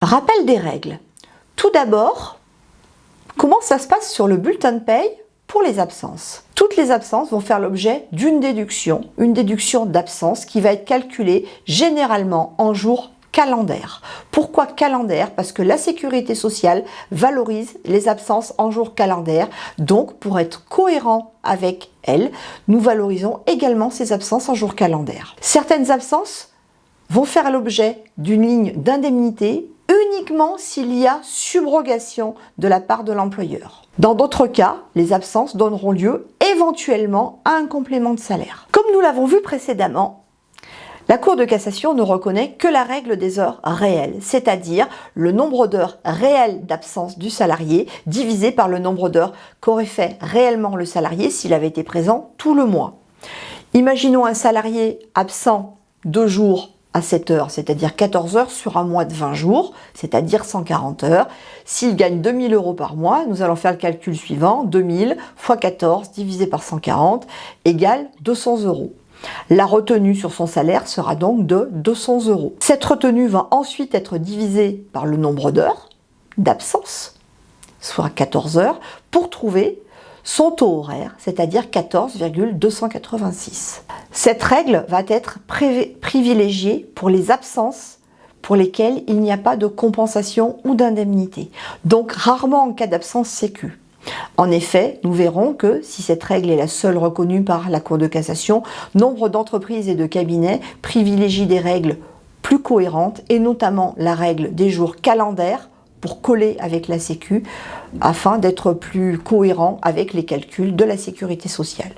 Rappel des règles. Tout d'abord, comment ça se passe sur le bulletin de paye pour les absences? Toutes les absences vont faire l'objet d'une déduction, une déduction d'absence qui va être calculée généralement en jours calendaires. Pourquoi calendaire? Parce que la sécurité sociale valorise les absences en jours calendaires. Donc, pour être cohérent avec elle, nous valorisons également ces absences en jours calendaires. Certaines absences vont faire l'objet d'une ligne d'indemnité uniquement s'il y a subrogation de la part de l'employeur. Dans d'autres cas, les absences donneront lieu éventuellement à un complément de salaire. Comme nous l'avons vu précédemment, la Cour de cassation ne reconnaît que la règle des heures réelles, c'est-à-dire le nombre d'heures réelles d'absence du salarié divisé par le nombre d'heures qu'aurait fait réellement le salarié s'il avait été présent tout le mois. Imaginons un salarié absent 2 jours à 7 heures, c'est-à-dire 14 heures sur un mois de 20 jours, c'est-à-dire 140 heures. S'il gagne 2000 € par mois, nous allons faire le calcul suivant, 2000 x 14 divisé par 140 égale 200 €. La retenue sur son salaire sera donc de 200 €. Cette retenue va ensuite être divisée par le nombre d'heures d'absence, soit 14 heures, pour trouver son taux horaire, c'est-à-dire 14,286. Cette règle va être privilégiée pour les absences pour lesquelles il n'y a pas de compensation ou d'indemnité, donc rarement en cas d'absence sécu. En effet, nous verrons que si cette règle est la seule reconnue par la Cour de cassation, nombre d'entreprises et de cabinets privilégient des règles plus cohérentes et notamment la règle des jours calendaires pour coller avec la Sécu afin d'être plus cohérent avec les calculs de la sécurité sociale.